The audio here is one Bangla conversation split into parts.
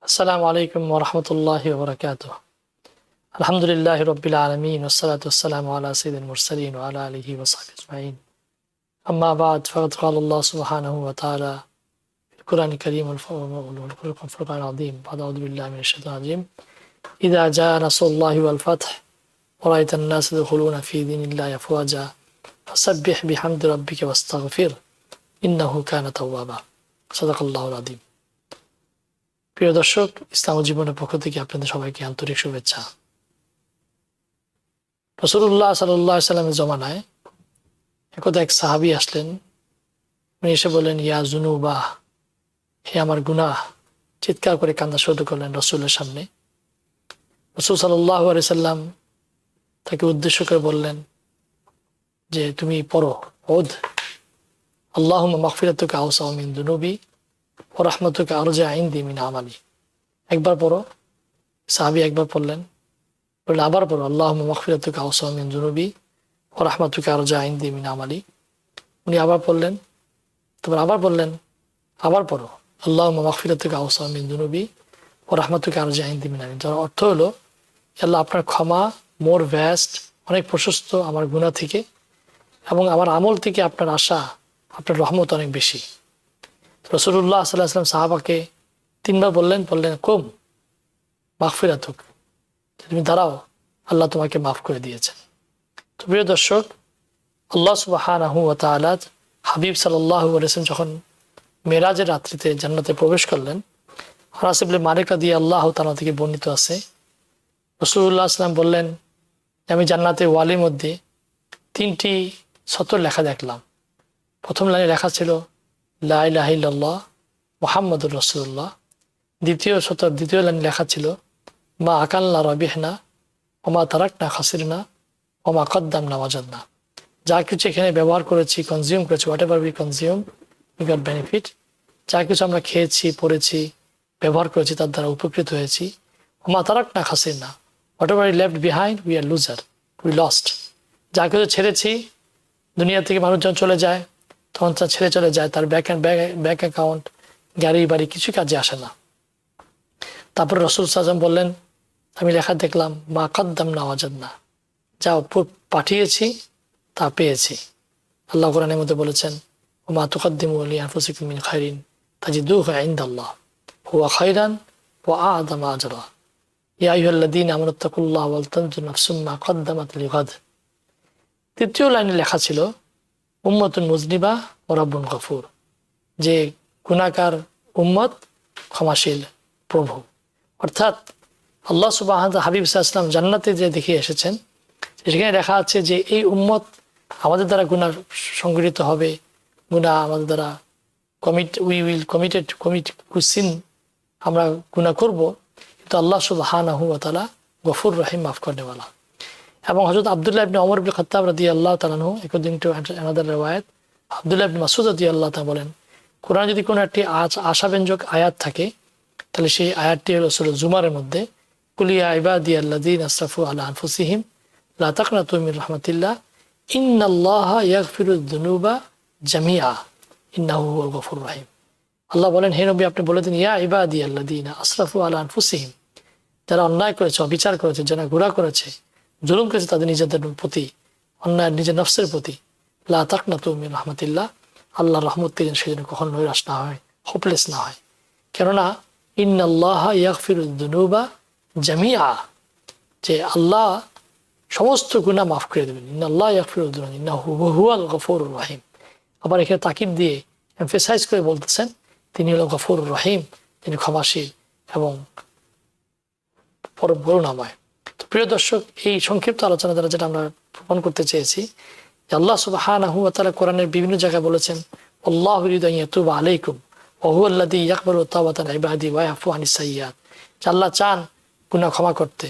আসসালামু আলাইকুম ওয়া রাহমাতুল্লাহি ওয়া বারাকাতুহু। আলহামদুলিল্লাহি রাব্বিল আলামিন ওয়াস সালাতু ওয়াস সালামু আলা সাইয়্যিদিল মুরসালিন ওয়া আলা আলিহি ওয়া সাহবিহি আজমাইন। আম্মা বা'দ ফাকাদ ক্বালা আল্লাহু সুবহানাহু ওয়া তাআলা ফিল কুরআনিল কারীম ওয়াল ফুরকানিল আযীম। আউযু বিল্লাহি মিনাশ শাইতানির রাজীম। ইযা জা'a নাসরুল্লাহি ওয়াল ফাth ওয়া রাআইতান নাসা ইয়াদখুলুনা ফি দীনিল্লাহি আফওয়াজা ফাসাব্বিহ বিহামদি রাব্বিকা ওয়াস্তাগফির ইন্নাহু কানা তাওয়াবা। সাদাকাল্লাহুল আযীম। প্রিয় দর্শক, ইসলাম ও জীবনের পক্ষ থেকে আপনাদের সবাইকে আন্তরিক শুভেচ্ছা। রাসূলুল্লাহ সাল্লাল্লাহু আলাইহি সাল্লামের জমানায় একদা এক সাহাবী আসলেন। উনি এসে বললেন, ইয়া যুনুবা, হে আমার গুনাহ। চিৎকার করে কান্না শুরু করলেন রাসূলের সামনে। রাসূল সাল্লাল্লাহু আলাইহি সাল্লাম তাকে উদ্দেশ্য করে বললেন যে, তুমি পড়ো ওদ আল্লাহুম্মা মাগফিরাতুকা আওসাউ মিন যুনুবি ওয়া রাহমাতুকা আরজা ইনদি মিন আমালি। একবার পড়ো। সাহাবী একবার পড়লেন, বললেন আবার পড়ো আল্লাহুম্মা মাগফিরাতুকা আওসাউ মিন যুনুবি ওয়া রাহমাতুকা আরজা ইনদি মিন আমালি। উনি আবার পড়লেন, তারপর আবার বললেন আবার পড়ো আল্লাহুম্মা মাগফিরাতুকা আওসাউ মিন যুনুবি ওয়া রাহমাতুকা আরজা ইনদি মিন আমালি। যার অর্থ হলো, আল্লাহ আপনার ক্ষমা মোর ভ্যাস্ট, অনেক প্রশস্ত আমার গুনাহ থেকে, এবং আমার আমল থেকে আপনার আশা, আপনার রহমত অনেক বেশি। রাসূলুল্লাহ সাল্লাল্লাহু আলাইহি ওয়াসাল্লাম সাহাবাকে তিনবার বললেন কুম মাগফিরাতুক, তুমি দাঁড়াও, আল্লাহ তোমাকে মাফ করে দিয়েছেন। তো প্রিয় দর্শক, আল্লাহ সুবহানাহু ওয়া তাআলা হাবিব সাল্লাল্লাহু আলাইহি ওয়াসাল্লাম যখন মেরাজের রাত্রিতে জান্নাতে প্রবেশ করলেন, আনাস ইবনে মালিক রাদিয়াল্লাহু তাআলা থেকে বর্ণিত আছে, রাসূলুল্লাহ সাল্লাল্লাহু আলাইহি ওয়াসাল্লাম বললেন, আমি জান্নাতে ওয়ালির মধ্যে তিনটি সতর লেখা দেখলাম। প্রথম লাইনে লেখা ছিল লা ইলাহা ইল্লাল্লাহ মুহাম্মাদুর রাসূলুল্লাহ। দ্বিতীয় লাইনে লেখা ছিল মা আকালনা রাবিহনা ওয়া মা তারাকনা খাসিরনা ওয়া মা কদ্দামনা ওয়াজাদনা। যা কিছু এখানে ব্যবহার করেছি, কনজিউম করেছি, what ever we consume we got benefit. যা কিছু আমরা খেয়েছি, পড়েছি, ব্যবহার করেছি, তার দ্বারা উপকৃত হয়েছি। ওয়া মা তারাকনা খাসিরনা, whatever we left behind we are loser, we lost. যা কিছু ছেড়েছি, দুনিয়া থেকে মানুষজন চলে যায়, তখন তা ছেড়ে চলে যায়, তার ব্যাংক অ্যাকাউন্ট, গাড়ি বাড়ি কিছু কাজে আসে না। তারপর রাসূল সাল্লাল্লাহু আলাইহি ওয়াসাল্লাম বললেন, আমি লেখা দেখলাম মা কদ্দামনা ওয়াজাদনা, যা পাঠিয়েছি তা পেয়েছি। আল্লাহ কোরআনের মধ্যে বলেছেন, ওয়া মা তুকদ্দিমু লিআনফুসিকুম মিন খাইরিন তাজিদুহু ইনদাল্লাহ হুয়া খাইরান ওয়া আ'যামা আজরা ইয়া আইয়ুহাল্লাযীনা আমানুত্তাকুল্লাহ ওয়াল তানজুর নাফসুম মা কদ্দামাত লিগাদ। তৃতীয় লাইনে লেখা ছিল উম্মাতুন মুজনিবা ওয়া রাব্বুন গফুর, যে গুনাহগার উম্মত, ক্ষমাশীল প্রভু। অর্থাৎ আল্লাহ সুবহানাহু ওয়া তাআলা হাবিব সাল্লাল্লাহু আলাইহি ওয়াসাল্লাম জান্নাতে যে দেখিয়ে এসেছেন, সেখানে লেখা আছে যে এই উম্মত আমাদের দ্বারা গুনাহ সংগঠিত হবে, গুনাহ আমাদের দ্বারা কমিট কুসিন, আমরা গুনাহ করব, কিন্তু আল্লাহ সুবহানাহু ওয়া তাআলা গফুর রহিম, মাফ করেনেওয়ালা। এবং হযরত আব্দুল্লাহ ইবনে ওমর ইবনে খাত্তাব রাদিয়াল্লাহু তাআলা আনহু, অ্যাকর্ডিং টু অ্যানাদার রিওয়ায়াত, আব্দুল্লাহ ইবনে মাসউদ রাদিয়াল্লাহু তাআলা বলেন, কোরআনে যদি কোনো একটি আশাব্যঞ্জক আয়াত থাকে, তাহলে সেই আয়াতটি হলো সূরা জুমারের মধ্যে, কুল ইয়া ইবাদিয়াল্লাযীনা আসরাফু আলা আনফুসিহিম লা তাকনাতু মির রাহমাতিল্লাহ ইন্নাল্লাহা ইয়াগফিরুয যুনুবা জামিআ ইন্নাহু হুয়াল গফুরুর রহিম। আল্লাহ বলেন, হে নবী, আপনি বলে দিন, ইয়া ইবাদিয়াল্লাযীনা আসরাফু আলা আনফুসিহিম, যারা অন্যায় করেছে, অবিচার করেছে, যারা গুনাহ করেছে, জুলুম করেছে তাদের নিজেদের প্রতি, অন্যায় নিজের নফসের প্রতি, লা তাকনাতু মির রাহমাতিল্লাহ, আল্লাহর রহমত থেকে সেজন্য কখনো নৈরাশ না হয়, হোপলেস না হয়। কেননা ইন্নাল্লাহা ইয়াগফিরুয যুনুবা জামিআ, যে আল্লাহ সমস্ত গুনাহ মাফ করে দেবেন। ইন্নাল্লাহা ইয়াগফিরুয যুনুবা ইন্নাহু হুয়াল গফুরুর রহিম। আবার এখানে তাকিদ দিয়ে এমফেসাইজ করে বলতেছেন, তিনি হলো গফুরুর রহিম, তিনি ক্ষমাশীল এবং পরম করুণাময়। তো প্রিয় দর্শক, এই সংক্ষিপ্ত আলোচনা দ্বারা যেটা আমরা প্রমাণ করতে চেয়েছি, যে আল্লাহ সুবহানাহু ওয়া তাআলা কোরআনের বিভিন্ন জায়গায় বলেছেন, আল্লাহু ইউরিদু আন ইয়াতুবা আলাইকুম ওয়া হুয়াল্লাযী ইয়াকবালু তাওবাতান ইবাদি ওয়া ইয়াফু আনিস সাইয়্যাত। যে আল্লাহ চান গুনাহ ক্ষমা করতে,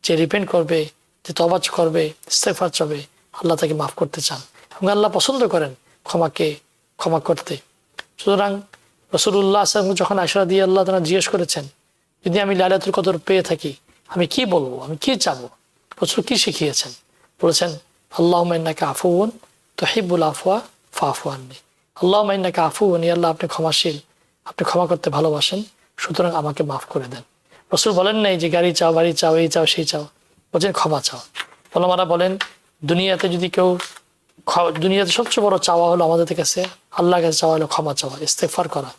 যে রিপেন্ট করবে, যে তওবা করবে, ইস্তেগফার করবে, আল্লাহ তাকে মাফ করতে চান, এবং আল্লাহ পছন্দ করেন ক্ষমা করতে। সুতরাং রাসূলুল্লাহ সাল্লাল্লাহু আলাইহি ওয়াসাল্লাম যখন আয়েশা রাদিয়াল্লাহু তাআলা জিজ্ঞেস করেছেন, যদি আমি লাইলাতুল কদর পেয়ে থাকি, আমি কি বলবো, আমি কি চাবো, রাসূল কি শিখিয়েছেন? বলেছেন, আল্লাহুম্মা ইন্নাকা আফুউন তুহিব্বুল আফওয়া ফাফু আন্নি। আল্লাহুম্মা ইন্নাকা আফুউন, ইয়া আল্লাহ আপনি ক্ষমাশীল, আপনি ক্ষমা করতে ভালোবাসেন, সুতরাং আমাকে মাফ করে দেন। রাসূল বলেন নাই যে গাড়ি চাও, বাড়ি চাও, এই চাও, সেই চাও, বলছেন ক্ষমা চাও। ওলামারা বলেন দুনিয়াতে যদি কেউ, দুনিয়াতে সবচেয়ে বড় চাওয়া হলো আমাদের কাছে, আল্লাহর কাছে চাওয়া হলো ক্ষমা চাওয়া, ইস্তেগফার করা।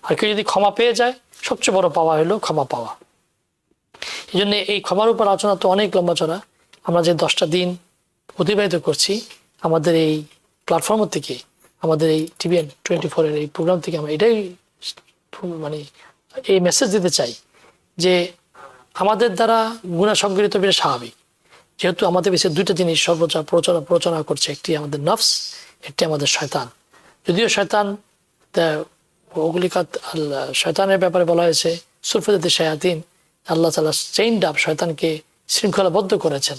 আর কেউ যদি ক্ষমা পেয়ে যায়, সবচেয়ে বড় পাওয়া হলো ক্ষমা পাওয়া। এই জন্য এই ক্ষমার উপর আলোচনা তো অনেক লম্বা চড়া। আমরা যে 10টা দিন অতিবাহিত করছি আমাদের এই প্ল্যাটফর্ম থেকে, আমাদের এই TVN 24 এই প্রোগ্রাম থেকে, আমরা এটাই মানে এই মেসেজ দিতে চাই যে আমাদের দ্বারা গুনাহ সংগঠিত বেশ স্বাভাবিক। যেহেতু আমাদের বেশি 2টা জিনিস সর্বোচ্চ প্ররোচনা করছে, একটি আমাদের নফস, একটি আমাদের শয়তান। যদিও শয়তান শয়তানের ব্যাপারে বলা হয়েছে সুলফাতে শায়াতিন, আল্লাহ তাআলা চেইনড আপ, শয়তানকে শৃঙ্খলাবদ্ধ করেছেন,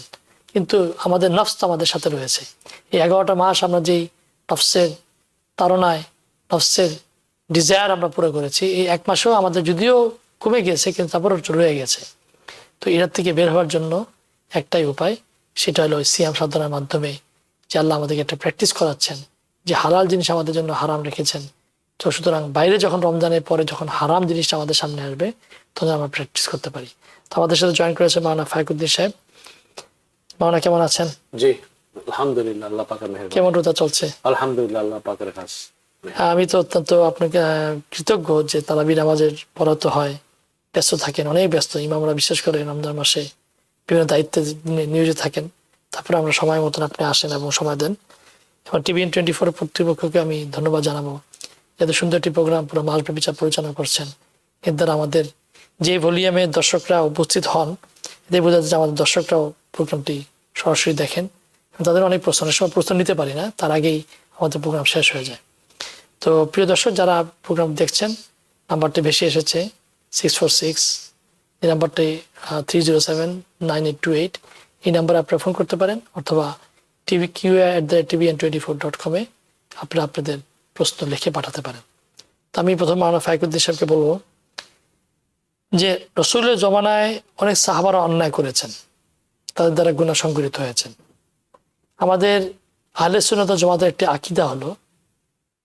কিন্তু আমাদের নফস তো আমাদের সাথে রয়েছে। এই 11টা মাস আমরা যেই নফসের তাড়নায়, নফসের ডিজায়ার আমরা পুরো করেছি, এই 1 মাসেও আমাদের যদিও কমে গেছে কিন্তু তারপরও রয়ে গেছে। তো এটার থেকে বের হওয়ার জন্য একটাই উপায়, সেটা হলো সিয়াম সাধনার মাধ্যমে, যে আল্লাহ আমাদেরকে একটা প্র্যাকটিস করাচ্ছেন যে হালাল জিনিস আমাদের জন্য হারাম রেখেছেন। তো সুতরাং বাইরে যখন রমজানের পরে যখন হারাম জিনিসটা আমাদের সামনে আসবে, তখন আমরা প্র্যাকটিস করতে পারি। তো আমাদের সাথে জয়েন করেছে মাওলানা ফাইকুদ্দিন সাহেব। মাওলানা কেমন আছেন? জি আলহামদুলিল্লাহ, আল্লাহ পাকের মেহেরবানি। কেমন রোজা চলছে? আলহামদুলিল্লাহ, আল্লাহ পাকের কাজ। আমি তো অত্যন্ত আপনাকে কৃতজ্ঞ যে তারাবি নামাজের পড়া তো হয়, ব্যস্ত থাকেন, অনেক ব্যস্ত ইমামরা, বিশেষ করে রমজান মাসে বিভিন্ন দায়িত্বে নিয়োজিত থাকেন। তারপরে আমরা সময় মতন আপনি আসেন এবং সময় দেন। এবং TVN 24 কর্তৃপক্ষকে আমি ধন্যবাদ জানাবো, এত সুন্দর একটি প্রোগ্রাম পুরো মাসব্যাপী পরিচালনা করছেন। এর দ্বারা আমাদের যে ভলিউমে দর্শকরা উপস্থিত হন, এতে বোঝা যাচ্ছে আমাদের দর্শকরাও প্রোগ্রামটি সরাসরি দেখেন। তাদের অনেক প্রশ্ন, অনেক সময় প্রশ্ন নিতে পারি না, তার আগেই আমাদের প্রোগ্রাম শেষ হয়ে যায়। তো প্রিয় দর্শক, যারা প্রোগ্রাম দেখছেন, নাম্বারটি বেশি এসেছে 646, এই নাম্বারটি 3079828, এই নাম্বারে আপনারা ফোন করতে পারেন, অথবা tvqa@tvn24.com আপনারা আপনাদের প্রশ্ন লিখে পাঠাতে পারেন। তো আমি প্রথম মাওলানা ফাইকুদ্দিন সাহেবকে বলবো যে রাসূলের জমানায় অনেক সাহাবারা অন্যায় করেছেন, তাদের দ্বারা গুনাহ সংঘটিত হয়েছেন। আমাদের আহলে সুন্নাত ওয়াল জামাতের একটি আকীদা হলো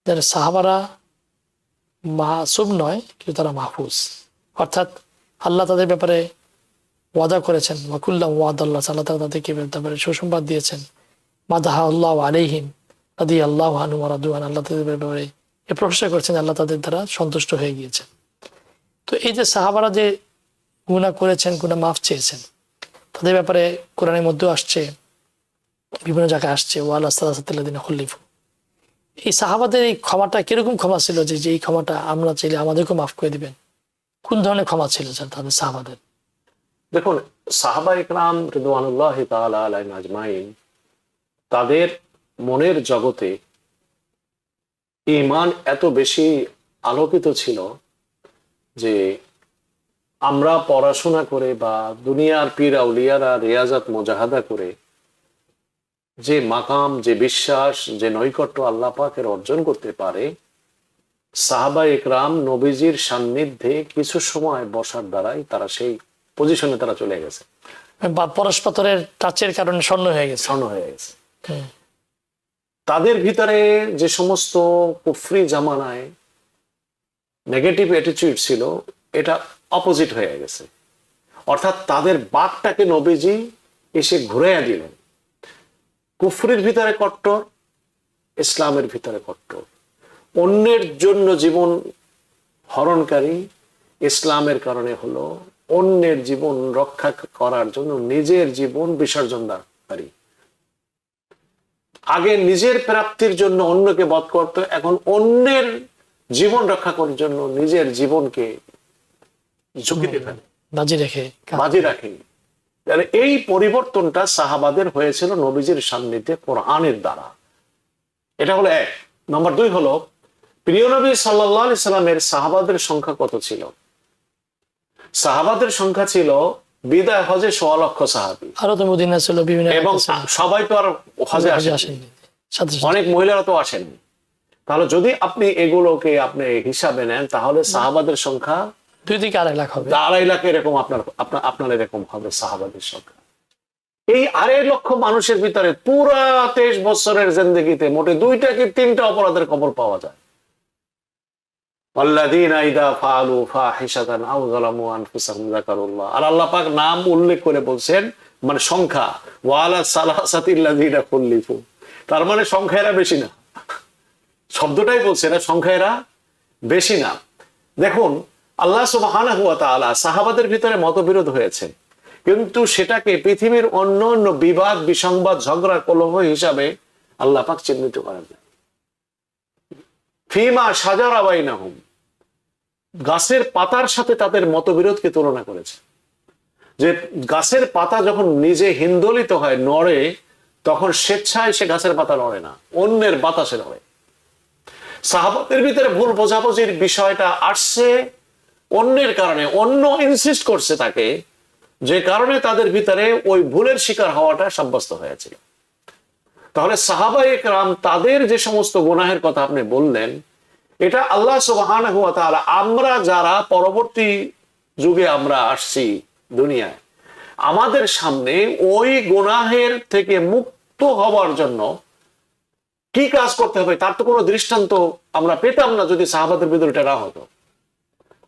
যে সাহাবারা মাসুম নয়, কিন্তু তারা মাহফুজ। অর্থাৎ আল্লাহ তাদের ব্যাপারে ওয়াদা করেছেন, ওয়াকুল্লাহু ওয়াদাল্লাহ, আল্লাহ তাআলা তাদেরকে ব্যাপারে সুসংবাদ দিয়েছেন। মাদাহা আল্লাহু আলাইহিম রাদিয়াল্লাহু আনহুম ওয়া রাদু আন, আল্লাহ তাদের ব্যাপারে এ প্রশংসা করেছেন, আল্লাহ তাদের দ্বারা সন্তুষ্ট হয়ে গিয়েছেন। তো এই যে সাহাবারা যে গুনাহ করেছেন, গুনাহ মাফ চেয়েছেন, তাদের ব্যাপারে কোরআনের মধ্যেও আসছে, বিভিন্ন জায়গায় আসছে, ওয়ালা সালাসাতিল্লাযিনা খুলিফু। এই সাহাবাদের এই ক্ষমাটা কিরকম ক্ষমা ছিল, যে এই ক্ষমাটা আমরা চাইলে আমাদেরকেও মাফ করে দিবেন? কোন ধরনের ক্ষমা ছিল তাদের সাহাবাদের? দেখুন, সাহাবা ইকরাম রিদওয়ানুল্লাহি তাআলা আলাইহিম আজমাইন, তাদের মনের জগতে ঈমান এত বেশি আলোকিত ছিল যে আমরা পড়াশোনা করে বা দুনিয়ার পীর আউলিয়ারা রিয়াজাত মুজাহাদা করে যে মাকাম, যে বিশ্বাস, যে নৈকট্য আল্লাহ পাকের অর্জন করতে পারে, সাহাবা ইকরাম নবীজির সান্নিধ্যে কিছু সময় বসার দ্বারাই তারা সেই পজিশনে তারা চলে গেছে, বা পরস্পরের টাচের কারণে স্বর্ণ হয়ে গেছে, স্বর্ণ হয়ে গেছে। তাদের ভিতরে যে সমস্ত কুফরি জামানায় নেগেটিভ অ্যাটিটিউড ছিল, এটা অপোজিট হয়ে গেছে। অর্থাৎ তাদের বাঘটাকে নবীজি এসে ঘুরাইয়া দিলেন। কুফরির ভিতরে কট্টর, ইসলামের ভিতরে কট্টর। অন্যের জন্য জীবন হরণকারী, ইসলামের কারণে হলো অন্যের জীবন রক্ষা করার জন্য নিজের জীবন বিসর্জনকারী। আগে নিজের প্রাপ্তির জন্য অন্যকে বধ করত, এখন অন্যের জীবন রক্ষা করার জন্য নিজের জীবনকে ঝুঁকিতে ফেলে, বাজি রাখে। এই পরিবর্তনটা সাহাবাদের হয়েছিল নবীজির সান্নিধ্যে কোরআনের দ্বারা। এটা হলো 1 নম্বর। 2 হলো প্রিয় নবী সাল্লাল্লাহু আলাইহি সাল্লামের সাহাবাদের সংখ্যা কত ছিল? সাহাবাদের সংখ্যা ছিল বিদায় হজে 1.25 লক্ষ সাহাবী। আরো তো মদিনা ছিল বিভিন্ন, এবং সবাই তো আর হজে আসেনি, অনেক মহিলারা তো আসেননি। তাহলে যদি আপনি এগুলোকে আপনি হিসাবে নেন, তাহলে সাহাবাদের সংখ্যা 2 থেকে 2.5 লাখ হবে, 2.5 লাখ এরকম আপনার এরকম হবে সাহাবাদের সংখ্যা। এই 2.5 লক্ষ মানুষের ভিতরে পুরা 23 বছরের জিন্দেগিতে মোটে 2টা কি 3টা অপরাধের খবর পাওয়া যায়। ওয়াল্লাযীনা ইযা ফাআলু ফাহিশাতান আও যালামু আনফুসাহুম যাকারুল্লাহ। আর আল্লাহ পাক নাম উল্লেখ করে বলছেন, মানে সংখ্যা, ওয়ালা সালাসাতিল্লাযীনা খুল্লিফু, তার মানে সংখ্যা এরা বেশি না, শব্দটাই বলছে না, সংখ্যা এরা বেশি না। দেখুন, আল্লাহ সুবহানাহু ওয়া তাআলা সাহাবাদের ভিতরে মতবিরোধ হয়েছে, কিন্তু সেটাকে পৃথিবীর অন্য অন্য বিবাদ, বিসংবাদ, ঝগড়া, কলহ হিসাবে আল্লাহ পাক চিহ্নিত করেন না। ফিমা শাজারা বাইনাহুম, গাছের পাতার সাথে তাদের মতবিরোধকে তুলনা করেছে। যে গাছের পাতা যখন নিজে হিন্দোলিত হয়, নড়ে, তখন স্বেচ্ছায় সে গাছের পাতা নড়ে না, অন্যের বাতাসে নড়ে। সাহাবাদের ভিতরে ভুল বোঝাবুঝির বিষয়টা আসছে অন্যের কারণে, অন্য ইনসিস্ট করছে তাকে, যে কারণে তাদের ভিতরে ওই ভুলের শিকার হওয়াটা সাব্যস্ত হয়েছিল। তাহলে সাহাবায়ে কেরাম তাদের যে সমস্ত গুনাহের কথা আপনি বললেন, এটা আল্লাহ সুবহানাহু ওয়া তাআলা, আমরা যারা পরবর্তী যুগে আমরা আসছি দুনিয়ায়, আমাদের সামনে ওই গুনাহের থেকে মুক্ত হওয়ার জন্য কি কাজ করতে হবে তার তো কোনো দৃষ্টান্ত আমরা পেতাম না যদি সাহাবাদের ভিতরে এটা না হতো।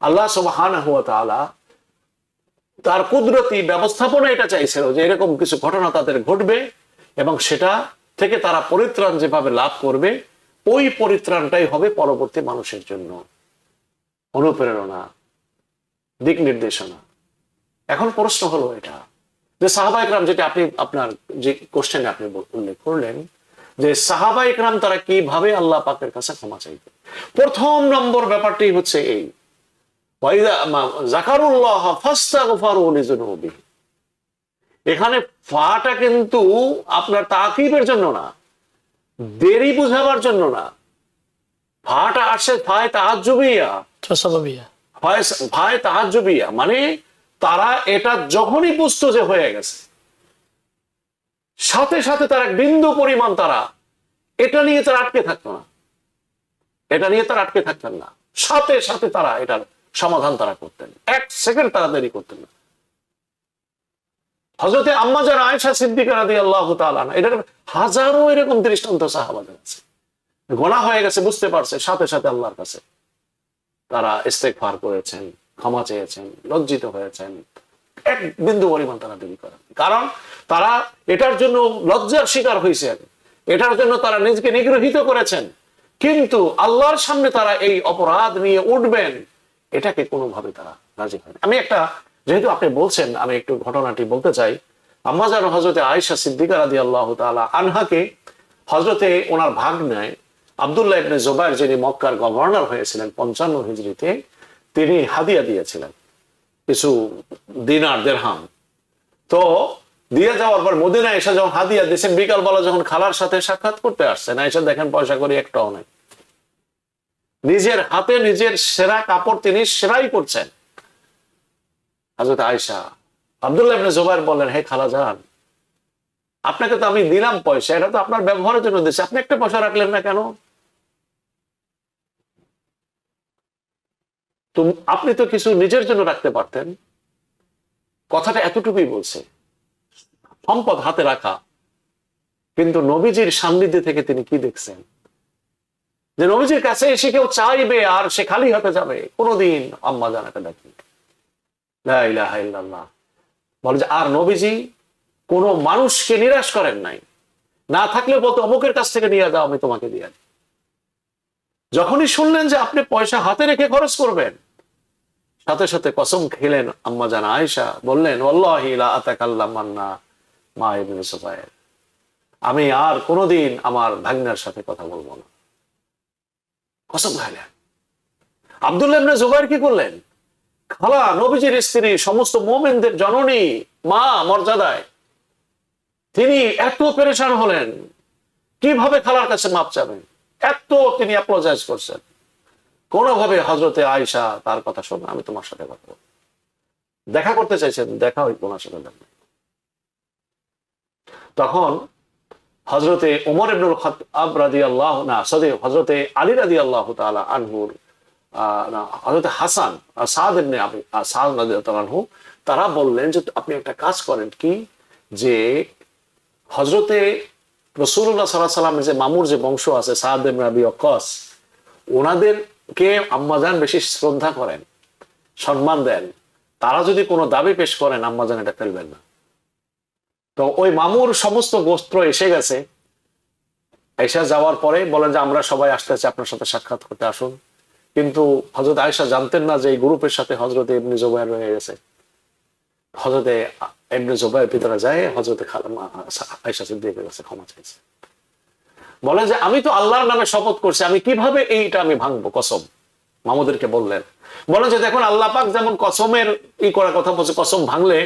আল্লাহ সুবহানাহু ওয়া তাআলা তার কুদরতি ব্যবস্থাপনা এটা চাইছিল যে এরকম কিছু ঘটনা তাদের ঘটবে, এবং সেটা থেকে তারা পরিত্রাণ যেভাবে লাভ করবে, ওই পরিত্রাণটাই হবে পরবর্তী মানুষের জন্য অনুপ্রেরণা, দিক নির্দেশনা। এখন প্রশ্ন হলো এটা যে সাহাবায়ে কেরাম, যেটা আপনি আপনার যে কোশ্চেনে আপনি উল্লেখ করলেন, যে সাহাবায়ে কেরাম তারা কিভাবে আল্লাহ পাকের কাছে ক্ষমা চাইবে। প্রথম নম্বর ব্যাপারটি হচ্ছে এই, যাকারুল্লাহ ফাস্তাগফারু লিযুনুবিহিম। এখানে ফাটা কিন্তু আপনার তাকিবের জন্য না, দেরি বুঝাবার জন্য না। ফাটা আসছে ফায়ে তাআজ্জুবিয়া, ফায়ে তাআজ্জুবিয়া, মানে তারা এটা যখনই বুঝতো যে হয়ে গেছে, সাথে সাথে তারা বিন্দু পরিমাণ তারা এটা নিয়ে তারা আটকে থাকতো না, এটা নিয়ে তারা আটকে থাকতেন না, সাথে সাথে তারা এটার সমাধান তারা করতেন, এক সেকেন্ড তারা দেরি করতেন না। হযরতে আম্মা জান আয়েশা সিদ্দিকা রাদিয়াল্লাহু তাআলা আনহা, এটার হাজারো এরকম দৃষ্টান্ত সাহাবাদের আছে। গোনাহ হয়ে গেছে, বুঝতে পারছে, সাথে সাথে আল্লাহর কাছে তারা ইস্তেগফার করেছেন, ক্ষমা চেয়েছেন, লজ্জিত হয়েছেন, এক বিন্দু পরিমাণ তারা দেরি করেন। কারণ তারা এটার জন্য লজ্জার শিকার হয়েছে, এটার জন্য তারা নিজেকে নিগৃহীত করেছেন, কিন্তু আল্লাহর সামনে তারা এই অপরাধ নিয়ে উঠবেন, এটাকে কোনোভাবে তারা রাজি হয় না। আমি একটা, যেহেতু আপনি বলছেন, আমি একটু ঘটনাটি বলতে চাই। আম্মা জান হযরতে আয়েশা সিদ্দিকা রাদিয়াল্লাহু তাআলা আনহাকে হযরতে ওনার ভাগ্নায় আব্দুল্লাহ ইবনে জুবাইর, যিনি মক্কার গভর্নর হয়েছিলেন 55 হিজরিতে, তিনি হাদিয়া দিয়েছিলেন কিছু দিনার দিরহাম। তো দিয়ে যাওয়ার পর মদিনায় এসে যখন হাদিয়া দিয়েছেন, বিকালবেলা যখন খালার সাথে সাক্ষাৎ করতে আসছেন, এসে দেখেন পয়সা করি একটাও নাই। নিজের হাতে নিজের সেরা কাপড় তিনি সেরাই করছেন। হযরত আয়েশা, আব্দুল্লাহ ইবনে জুবাইর বললেন, হে খালাজান, আপনাকে তো আমি দিলাম পয়সা, এটা তো আপনার ব্যবহারের জন্য দিয়েছি, আপনি একটা পয়সা রাখলেন না কেন? তো আপনি তো কিছু নিজের জন্য রাখতে পারতেন। কথাটা এতটুকুই বলছে, সম্পদ হাতে রাখা। কিন্তু নবীজির সান্নিধ্য থেকে তিনি কি দেখছেন, যে নবীজির কাছে এসে কেউ চাইবে আর সে খালি হাতে যাবে, কোনোদিন আম্মা জানাটা দেখি। লা ইলাহা ইল্লাল্লাহ। বলে যে আর নবীজি কোন মানুষকে নিরাশ করেন নাই, না থাকলে বলতো অমুকের কাছ থেকে নিয়ে যাও, আমি তোমাকে দিয়ে দিই। যখনই শুনলেন যে আপনি পয়সা হাতে রেখে খরচ করবেন, সাথে সাথে কসম খেলেন আম্মা জান আয়েশা, বললেন ওয়াল্লাহি লা আতাকাল্লামান্না মা ইবনে জুবাইর, আমি আর কোনোদিন আমার ভাগ্নার সাথে কথা বলবো না, কসম খাইলেন। আব্দুল্লাহ ইবনে জুবাইর কি করলেন? খালা, নবীজির স্ত্রী, সমস্ত মুমিনদের জননী, মা মর্যাদায়, তিনি এত পেরেশান হলেন, কিভাবে খালার কাছে মাপ চাবেন, এত তিনি অ্যাপোলোজাইজ করছেন। কোনোভাবে হযরতে আয়েশা তার কথা শোনা, আমি তোমার সাথে কথা বলবো, দেখা করতে চাইছেন, দেখা ওই ওনার সাথে দেখা। তখন হযরতে ওমর ইবনুল খাত্তাব রাদিয়াল্লাহু, না সরি, হযরতে আলী রাদিয়াল্লাহু তাআলা আনহুর হযরতে হাসান আর সাদ ইবনে সাদ রাদিয়াল্লাহু আনহু, তারা বললেন যে আপনি একটা কাজ করেন, কি, যে হযরতে রাসূলুল্লাহ সাল্লাল্লাহু আলাইহি ওয়াসাল্লামের যে মামুর যে বংশ আছে, সাদ ইবনে আবি ওয়াক্কাস, ওনাদের কে আম্মাজান বেশি শ্রদ্ধা করেন, সম্মান দেন, তারা যদি কোনো দাবি পেশ করেন আম্মাজান এটা ফেলবেন না। তো ওই মামুর সমস্ত গোস্ত এসে গেছে, এসে যাওয়ার পরে বলেন যে আমরা সবাই আসতেছি আপনার সাথে সাক্ষাৎ করতে, আসুন। কিন্তু হযরত আয়েশা জানতেন না যে এই গ্রুপের সাথে হযরত ইবনে জুবাইর রয়ে গেছে। হযরত ইবনে জুবাইর ভিতরে যায়, হযরত আয়েশা সিদ্দিকের কাছে ক্ষমা চাইছে, বলে যে আমি তো আল্লাহর নামে শপথ করছি, আমি কিভাবে এইটা আমি ভাঙবো কসম। মামুদেরকে বললেন, বলে যে দেখুন আল্লাহ পাক যেমন কসমের করার কথা বলছে, কসম ভাঙলে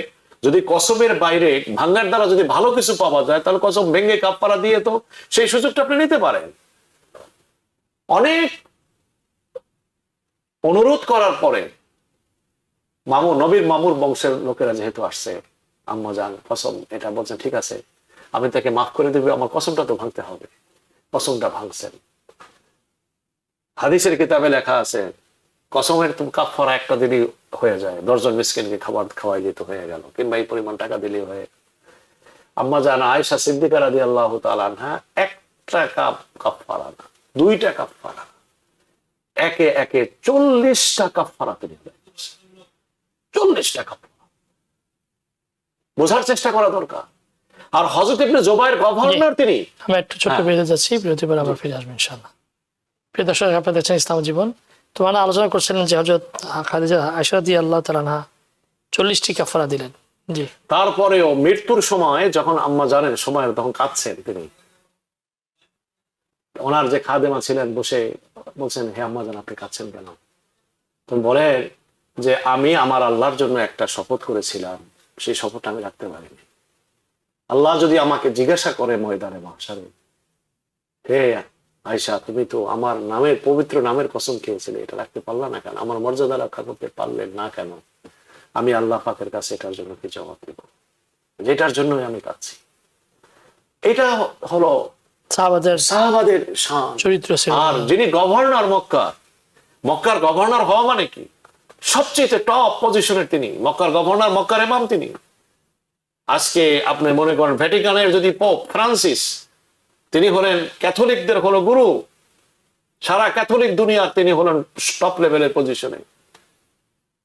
যদি কসমের বাইরে ভাঙার দ্বারা যদি ভালো কিছু পাওয়া যায় তাহলে কসম ভেঙে কাফারা দিয়ে তো সেই সুযোগটা আপনি নিতে পারেন। অনেক অনুরোধ করার পরে নবীর মামুর বংশের লোকেরা যেহেতু আসছে, আম্মা জান কসম এটা বলছেন, ঠিক আছে আমি তাকে মাফ করে দেবো, আমার কসমটা তো ভাঙতে হবে। কসমটা ভাঙছেন। হাদিসের কিতাবে লেখা আছে কসমের তুমি কাফারা একটা দিনই হয়ে যায়, 10 জন মিসকিনকে খাবার খাওয়াই দিতে হয়ে গেল, কিংবা এই পরিমাণ টাকা দিলেই হয়ে। আম্মা জান আয়েশা সিদ্দিকা রাদিয়াল্লাহু তাআলা আনহা একটা কাফারা না, 2টা কাফারা, একে একে 40টা কাফারা তিনি দিয়েছেন। 40টা কাফারা, বোঝার চেষ্টা করা দরকার। আর হযরত ইবনে জুবাইর গভর্নর তিনি। আমরা একটু ছোট্ট বিরতি যাচ্ছি, বিরতি পরে আবার ফিরে আসবো ইনশাআল্লাহ। প্রিয় দর্শক, আপনারা দেখছেন ইসলাম জীবন। তো মানে আলোচনা করছিলেন যে হযরত খাদিজা আয়েশা রাদিয়াল্লাহু তাআলা আনহা 40টি কাফারা দিলেন। জি। তারপরেও মৃত্যুর সময় যখন আম্মা জানেন সময় তখন কাঁদছেন তিনি, ওনার যে খাদেমা ছিলেন বসে বলছেন, হে আম্মা জান আপনি কাঁদছেন কেন? তুমি বলে যে আমি আমার আল্লাহর জন্য একটা শপথ করেছিলাম, সেই শপথটা আমি রাখতে পারিনি। আল্লাহ যদি আমাকে জিজ্ঞাসা করে ময়দানে মাহশারে, হে আয়েশা তুমি তো আমার নামের পবিত্র নামের কসম খেয়েছিলে, এটা রাখতে পারলা না কেন? আমার মর্যাদা রক্ষা করতে পারলেন না কেন? আমি আল্লাহ পাকের কাছে এটার জন্য কি জবাব দেব? যেটার জন্যই আমি কাঁদছি। এটা হলো সাহাবাদের শান, চরিত্র ছিল। আর যিনি গভর্নর মক্কার গভর্নর হওয়া মানে কি? সবচেয়ে টপ পজিশনের তিনি, মক্কার গভর্নর, মক্কার ইমাম তিনি। আজকে আপনি মনে করেন ভ্যাটিকানের যদি পোপ ফ্রান্সিস, তিনি হলেন ক্যাথলিকদের হলো গুরু, সারা ক্যাথলিক দুনিয়ার তিনি হলেন টপ লেভেলের পজিশনে।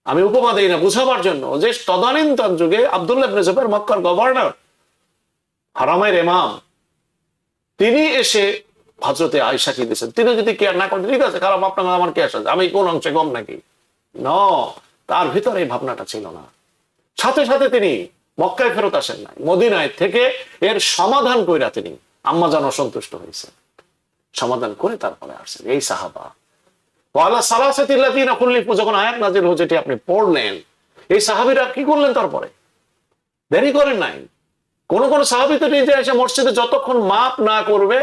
আমি উপমা দিই না বুঝাবার জন্য যে তদানীন্তন যুগে আব্দুল্লাহ ইবনে জুবাইর মক্কার গভর্নর, হারামের ইমাম, তিনি এসে হযরতে আয়েশাকে দিয়েছেন। তিনি যদি কেয়ার না করেন, ঠিক আছে খারাপ আপনার আমার কেয়ার আছে, আমি কোন অংশে কম নাকি? তার ভিতরে এই ভাবনাটা ছিল না। সাথে সাথে তিনি মক্কায় ফেরত আসেন নাই, মদিনায় থেকে এর সমাধান কইরা তিনি আম্মা জান অসন্তুষ্ট হয়েছেন, সমাধান করে তারপরে আসছেন। এই সাহাবা ওয়ালা সালাসাতিল্লাযিনা খুল্লিফু, যখন আয়াত নাযিল হয়েছে এটি আপনি পড়লেন, এই সাহাবীরা কি করলেন? তারপরে দেরি করেন নাই। কোন কোন সাহাবী তো নিজে এসে মসজিদে যতক্ষণ মাপ না করবে,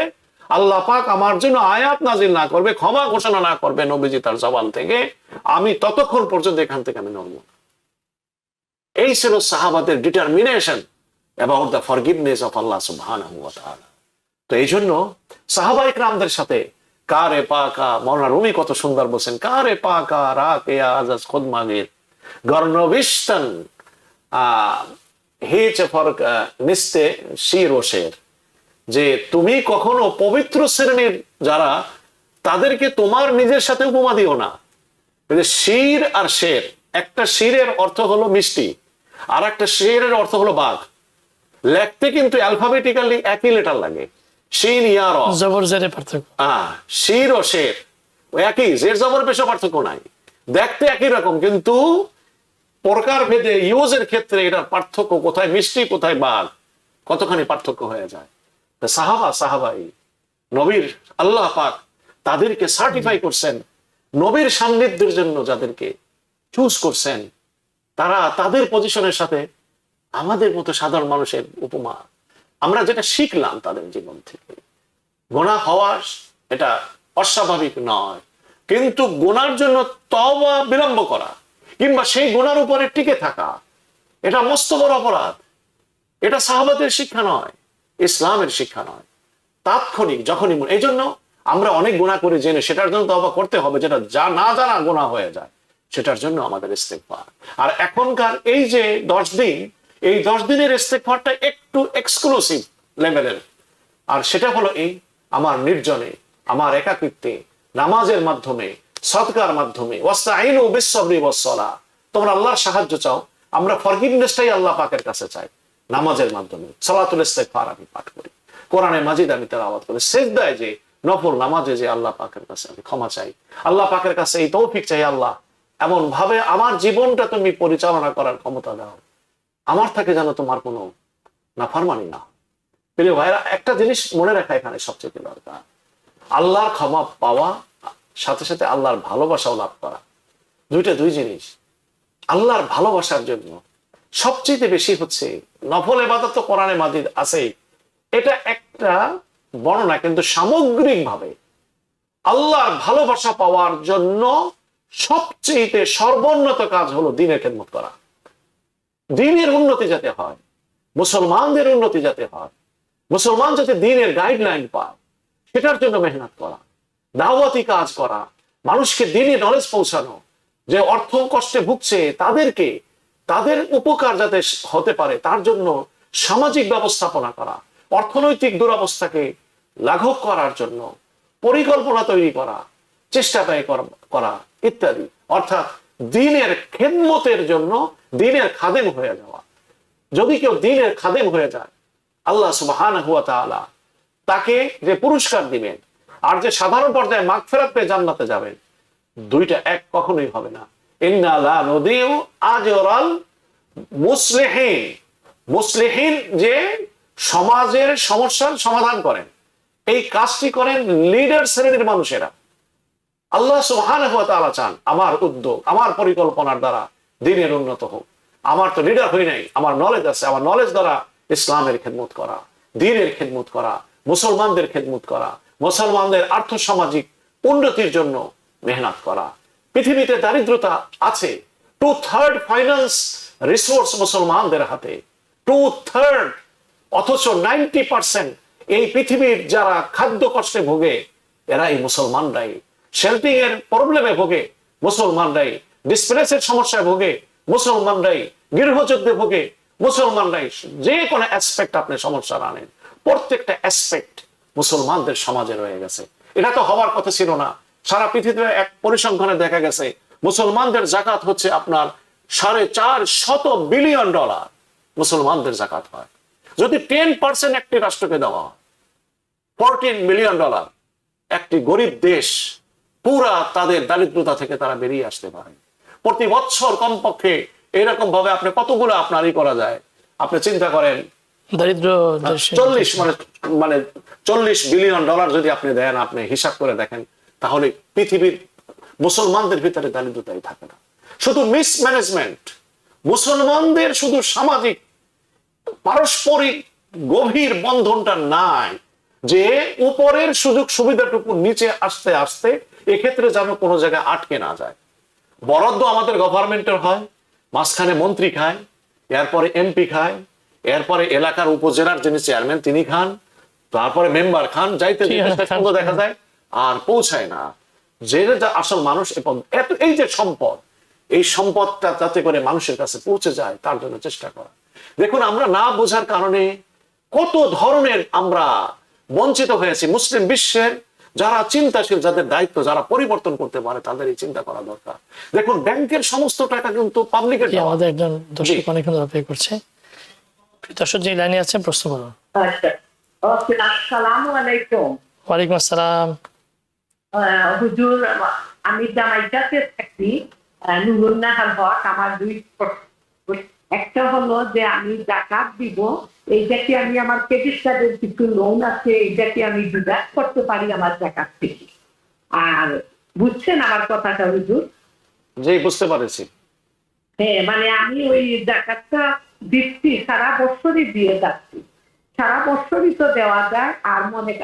আল্লাহ পাক আমার জন্য আয়াত নাযিল না করবে, ক্ষমা ঘোষণা না করবে নবীজি তার জবান থেকে, আমি ততক্ষণ পর্যন্ত এখান থেকে আমি নড়ব না। এই ছিল সাহাবাদের determination about the forgiveness of Allah সুবহানাহু ওয়া তাআলা। তো এই জন্য সাহাবা ইকরামদের সাথে কারে পাকা, মাওলানা রুমি কত সুন্দর বলছেন, কারে পাকা রাকে আজাজ খুদ মাগির গর্ণবিস্তন হিচ ফরক নিস্তে শির ও শের, যে তুমি কখনো পবিত্র শ্রেণীর যারা তাদেরকে তোমার নিজের সাথে উপমা দিও না। শির আর শের, একটা শিরের অর্থ হলো মিষ্টি, আর একটা শেরের অর্থ হলো বাঘ। লেখতে কিন্তু অ্যালফাবেটিক্যালি একই লেটার লাগে, শিন ইয়া র, জবর জেরে পার্থক্য। শির ও শের একই, জের জবর পেশা পার্থক্য নাই, দেখতে একই রকম, কিন্তু প্রকার ভেদে ইউজের ক্ষেত্রে এটার পার্থক্য কোথায় মিষ্টি কোথায় বাঘ, কতখানি পার্থক্য হয়ে যায়। সাহাবাই নবীর আল্লাহ পাক তাদেরকে সার্টিফাই করছেন, নবীর সান্নিধ্যের জন্য যাদেরকে চুজ করছেন, তারা তাদের পজিশনের সাথে আমাদের মতো সাধারণ মানুষের উপমা। আমরা যেটা শিখলাম তাদের জীবন থেকে, গুনাহ হওয়া এটা অস্বাভাবিক নয়, কিন্তু গুনার জন্য তওবা বিলম্ব করা কিংবা সেই গুনার উপরে টিকে থাকা, এটা মস্ত বড় অপরাধ। এটা সাহাবাদের শিক্ষা নয়, ইসলামের শিক্ষা নয়। তাৎক্ষণিক যখনই, এই জন্য আমরা অনেক গুনাহ করে জেনে সেটার জন্য তওবা করতে হবে, যেটা না জানা গুনাহ হয়ে যায় সেটার জন্য আমাদের ইস্তেগফার। আর এখনকার এই যে 10 দিন, এই 10 দিনের ইস্তেগফারটা একটু এক্সক্লুসিভ লেভেলের, আর সেটা হলো এই আমার নির্জনে, আমার একাকিত্বে, নামাজের মাধ্যমে সদকার মাধ্যমে, ওয়াস্তাইনু বিস-সাবরি ওয়াস-সালাহ, তোমরা আল্লাহর সাহায্য চাও। আমরা ফরগিভনেসটাই আল্লাহ পাকের কাছে চাই নামাজের মাধ্যমে। সালাতুল ইস্তিগফার আমি পাঠ করি, কোরআনে মাজিদ আমি তেলাওয়াত করি, সিজদায় যে নফল নামাজে যে আল্লাহ পাকের কাছে আমি ক্ষমা চাই, আল্লাহ পাকের কাছে এই তৌফিক চাই, আল্লাহ এমন ভাবে আমার জীবনটা তুমি পরিচালনা করার ক্ষমতা দাও, আমার থেকে যেন তোমার কোনো নাফরমানি না। প্রিয় ভাইরা, একটা জিনিস মনে রাখা এখানে সবচেয়ে দরকার, আল্লাহর ক্ষমা পাওয়া সাথে সাথে আল্লাহর ভালোবাসাও লাভ করা, দুই জিনিস। আল্লাহর ভালোবাসার জন্য সবচেয়ে বেশি হচ্ছে নফল ইবাদত তো কোরআনে মাজিদ আছে, এটা একটা বর্ণনা, কিন্তু সামগ্রিক ভাবে আল্লাহর ভালোবাসা পাওয়ার জন্য সবচেয়ে সর্বোন্নত কাজ হলো দ্বীনের খেদমত করা। দ্বীনের উন্নতি যাতে হয়, মুসলমানদের উন্নতি যাতে হয়, মুসলমান যাতে দ্বীনের গাইডলাইন পায়, সেটার জন্য মেহনত করা, দাওয়াতি কাজ করা, মানুষকে দ্বীনের নলেজ পৌঁছানো, যে অর্থ কষ্টে ভুগছে তাদেরকে তাদের উপকার যাতে হতে পারে তার জন্য সামাজিক ব্যবস্থাপনা করা, অর্থনৈতিক দুরবস্থাকে লাঘব করার জন্য পরিকল্পনা তৈরি করা, চেষ্টা ব্যয় করা ইত্যাদি। অর্থাৎ দ্বীনের খেদমতের জন্য দ্বীনের খাদেম হয়ে যাওয়া। যদি কেউ দ্বীনের খাদেম হয়ে যায়, আল্লাহ সুবহানাহু ওয়া তাআলা তাকে যে পুরস্কার দিবেন, আর যে সাধারণ পর্যায়ে মাগফিরাত পেয়ে জান্নাতে যাবেন, দুইটা এক কখনোই হবে না। ইন্না লা নুদিউ আজরাল মুসলিহিন, মুসলিহিন যে সমাজের সমস্যার সমাধান করেন, এই কাজটি করেন লিডার শ্রেণীর মানুষেরা। আল্লাহ সুবহানাহু ওয়া তাআলা চান আমার উদ্যোগ, আমার পরিকল্পনার দ্বারা দ্বীনের উন্নত হোক। আমার তো লিডার হই নাই, আমার নলেজ আছে, আমার নলেজ দ্বারা ইসলামের খেদমত করা, দ্বীনের খেদমত করা, মুসলমানদের খেদমত করা, মুসলমানদের আর্থসামাজিক উন্নতির জন্য মেহনত করা। পৃথিবীতে দারিদ্রতা আছে, 2/3 ফাইন্যান্স রিসোর্স মুসলমানদের হাতে, 2/3, অথচ 90% এই পৃথিবীর যারা খাদ্য কষ্টে ভোগে এরা এই মুসলমানরাই, শেল্টিং এর প্রবলেমে ভোগে মুসলমানরাই, ডিসপ্লেসের সমস্যায় ভোগে মুসলমানরাই, গৃহযুদ্ধে ভোগে মুসলমানরাই। যে কোনো অ্যাসপেক্ট আপনি সমস্যা আনেন, প্রত্যেকটা অ্যাসপেক্ট মুসলমানদের সমাজে রয়ে গেছে। এটা তো হওয়ার কথা ছিল না। সারা পৃথিবীতে এক পরিসংখ্যানে দেখা গেছে মুসলমানদের জাকাত হচ্ছে আপনার $450 বিলিয়ন মুসলমানদের জাকাত হয়। যদি 10% একটি রাষ্ট্রকে দেওয়া হয়, $14 বিলিয়ন, একটি গরিব দেশ পুরা তাদের দারিদ্রতা থেকে তারা বেরিয়ে আসতে পারে। প্রতি বছর কমপক্ষে এরকম ভাবে আপনি কতগুলো আপনারই করা যায়, আপনি চিন্তা করেন দারিদ্র 40 বিলিয়ন ডলার যদি আপনি দেন, আপনি হিসাব করে দেখেন, তাহলে পৃথিবীর মুসলমানদের ভিতরে দারিদ্রতাই থাকে না। শুধু মিসম্যানেজমেন্ট, মুসলমানদের শুধু সামাজিক পারস্পরিক গভীর বন্ধনটা নাই, যে উপরের সুযোগ সুবিধাটুকু নিচে আস্তে আস্তে এক্ষেত্রে যেন কোনো জায়গায় আটকে না যায়। বরাদ্দ আমাদের গভর্নমেন্টের হয়, মাঝখানে মন্ত্রী খায়, এরপরে এমপি খায়, এরপরে এলাকার উপজেলার যিনি চেয়ারম্যান তিনি খান, তারপরে মেম্বার খান, যাইতে দেখা যায় আর পৌঁছায় না। যে আসল মানুষ এই যে সম্পদ, এই সম্পদটা যাতে করে মানুষের কাছে পৌঁছে যায় তার জন্য চেষ্টা করা। দেখুন, আমরা না বোঝার কারণে কত ধরনের আমরা বঞ্চিত হয়েছি। মুসলিম বিশ্বের যারা চিন্তাশীল, যাদের দায়িত্ব, যারা পরিবর্তন করতে পারে, তাদের এই চিন্তা করা দরকার। দেখুন, ব্যাংকের সমস্ত টাকা কিন্তু পাবলিকের। আমাদের একজন দর্শক অনেকক্ষণ অপেক্ষা করছে। দর্শক যে লাইনে আছেন প্রশ্ন করুন। আসসালামু আলাইকুম। ওয়ালাইকুম আসসালাম। হুজুর, আমি জামাইটাতে থাকি, নুরুন্নাহার হক। আমার দুই একটা হলো যে আমি জাকাত দিব, এইটা কি আমি আমার ক্রেডিট কার্ডের কিছু লোন আছে, এইটা কি আমি ডিডাক্ট করতে পারি আমার জাকাত থেকে? আর বুঝছেন আমার কথাটা হুজুর? জি, বুঝতে পারছি। হ্যাঁ, মানে আমি ওই জাকাতটা দিচ্ছি, সারা বছরই দিয়ে যাচ্ছি, সারা বছরই তো দেওয়া যায়। আর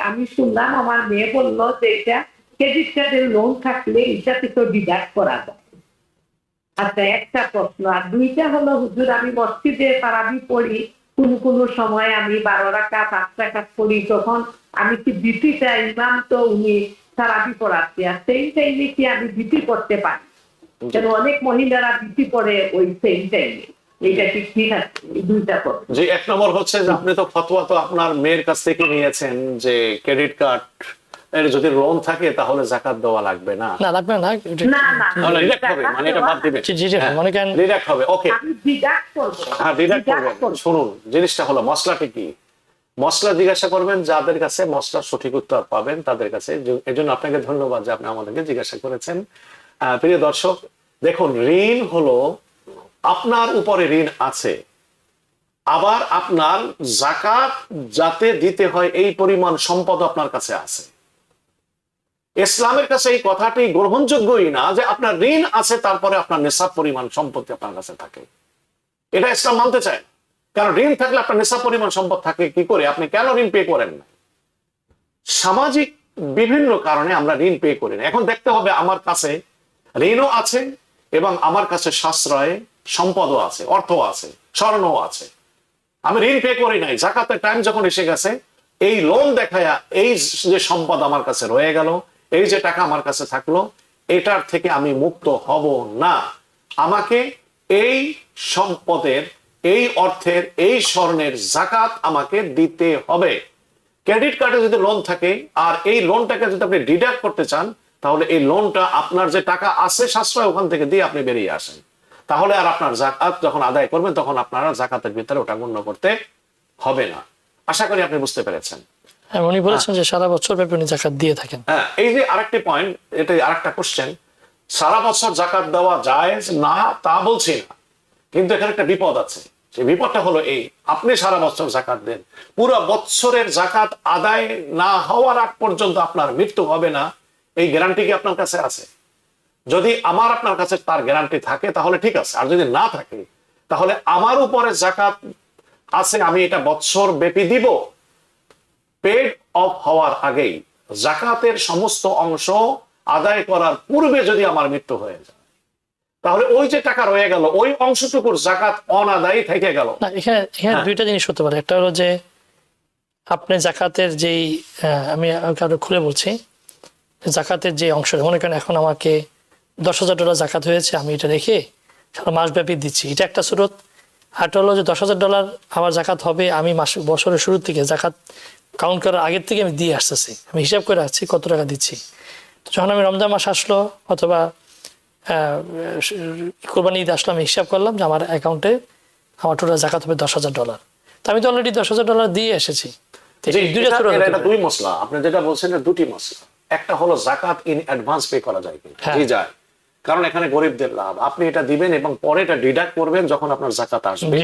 আমি শুনলাম, আমার মেয়ে বললো যে এটা ক্রেডিট কার্ডের লোন থাকলে এটা থেকে ডিডাক্ট করা যায়। আচ্ছা, একটা প্রশ্ন। আর দুইটা হলো হুজুর, আমি মসজিদে তারাবি পড়ি, কোন সময় আমি 12 রাকাত 8 রাকাত পড়ি, তখন আমি কি দিতে ইমাম তো উনি তারাবি পড়াচ্ছি, আর সেই টাইমে কি আমি দিতে করতে পারি? কেন অনেক মহিলারা দিতে পড়ে ওই সেম টাইমে, এইটা কি ঠিক আছে? এই দুইটা প্রশ্ন। যে এক নম্বর হচ্ছে যে আপনি তো ফতোয়া তো আপনার মেয়ের কাছ থেকে নিয়েছেন যে ক্রেডিট কার্ড এর যদি লোন থাকে তাহলে জাকাত দেওয়া লাগবে না? না লাগবে না, না না তাহলে ডিডাক্ট হবে, মানে এটা বাদ দিবেন। জি, জি, জি, মনে করেন ডিডাক্ট হবে, ওকে। আমি ডিডাক্ট করবো, হ্যাঁ, ডিডাক্ট deduct করবেন। করবো। শুনুন, জিনিসটা হলো মশলাটি কি। মশলা জিজ্ঞাসা করবেন যাদের কাছে মশলার সঠিক উত্তর পাবেন তাদের কাছে। এই জন্য আপনাকে ধন্যবাদ যে আপনি আমাদেরকে জিজ্ঞাসা করেছেন। প্রিয় দর্শক, দেখুন, ঋণ হলো আপনার উপরে ঋণ আছে, আবার আপনার জাকাত যাতে দিতে হয় এই পরিমাণ সম্পদ আপনার কাছে আছে। ইসলামের কাছে এই কথাটি গ্রহণযোগ্যই না যে আপনার ঋণ আছে তারপরে আপনার নেশাব পরিমাণ সম্পত্তি আপনার কাছে থাকে। এটা ইসলাম মানতে চায় না। কারণ ঋণ থাকলে আপনার নেশাব পরিমাণ সম্পদ থাকে কি করে? আপনি কেন ঋণ পে করেন না? সামাজিক বিভিন্ন কারণে আমরা ঋণ পে করি না। এখন দেখতে হবে আমার কাছে ঋণও আছে এবং আমার কাছে সাশ্রয় সম্পদও আছে, অর্থ আছে, স্বর্ণও আছে। আমি ঋণ পে করি নাই, জাকাতের টাইম যখন এসে গেছে এই লোন দেখায়া এই যে সম্পদ আমার কাছে রয়ে গেল, এই যে টাকা আমার কাছে থাকলো, এটার থেকে আমি মুক্ত হব না। আমাকে এই সম্পদের, এই অর্থের, এই স্বর্ণের জাকাত আমাকে দিতে হবে। ক্রেডিট কার্ডে যদি লোন থাকে আর এই লোনটাকে যদি আপনি ডিডাক্ট করতে চান, তাহলে এই লোনটা আপনার যে টাকা আছে সাশ্রয় ওখান থেকে দিয়ে আপনি বেরিয়ে আসেন। তাহলে আর আপনার জাকাত যখন আদায় করবেন তখন আপনারা জাকাতের ভিতরে ওটা গণ্য করতে হবে না। আশা করি আপনি বুঝতে পেরেছেন। হ্যাঁ, উনি বলেছেন যে সারা বছর ব্যাপী উনি জাকাত দিয়ে থাকেন। হ্যাঁ, এই যে আরেকটি পয়েন্ট, এটা আরেকটা কোশ্চেন, সারা বছর জাকাত দেওয়া জায়েজ না তা বলছি না, কিন্তু এখানে একটা বিপদ আছে। সেই বিপদটা হলো এই, আপনি সারা বছর জাকাত দেন, পুরো বছরের জাকাত আদায় না হওয়ার আগ পর্যন্ত আপনার মৃত্যু হবে না, এই গ্যারান্টি কি আপনার কাছে আছে? যদি আমার আপনার কাছে তার গ্যারান্টি থাকে তাহলে ঠিক আছে, আর যদি না থাকে তাহলে আমার উপরে জাকাত আছে, আমি এটা বছর ব্যাপী দিব। পেড অফ হওয়ার আগেই জাকাতের সমস্ত অংশ আদায় করার পূর্বে যদি আমার মৃত্যু হয়ে যায়, তাহলে ওই যে টাকা রয়ে গেল ওই অংশটুকুর জাকাত অনাদায়ী থেকে গেল। না, এখানে দুইটা জিনিস হতে পারে। একটা হলো যে আপনি জাকাতের যেই আমি কারো খুলে বলছি, জাকাতের যে অংশ, মনে করেন এখন আমাকে $10,000 জাকাত হয়েছে, আমি এটা রেখে সারা মাসব্যাপী দিচ্ছি, এটা একটা স্রোত। আরটা হলো যে $10,000 আমার জাকাত হবে, আমি বছরের শুরুর থেকে জাকাত কাউন্ট করার আগের থেকে আমি দিয়ে আসতেছি, আমি হিসাব করে আসছি কত টাকা দিচ্ছি। তো যখন আমি রমজান মাস আসলো অথবা কোরবানি ঈদ আসলো, আমি হিসাব করলাম যে আমার অ্যাকাউন্টে আমার টোটাল জাকাত হবে $10,000। তো আমি তো অলরেডি $10,000 দিয়ে এসেছি। এটা দুই মশলা, আপনি যেটা বলছেন দুটি মশলা। একটা হলো জাকাত ইন অ্যাডভান্স পে করা যায় কিনা? জি যায়, কারণ এখানে গরিবদের লাভ। আপনি এটা দিবেন এবং পরে এটা ডিডাক্ট করবেন যখন আপনার জাকাত আসবে।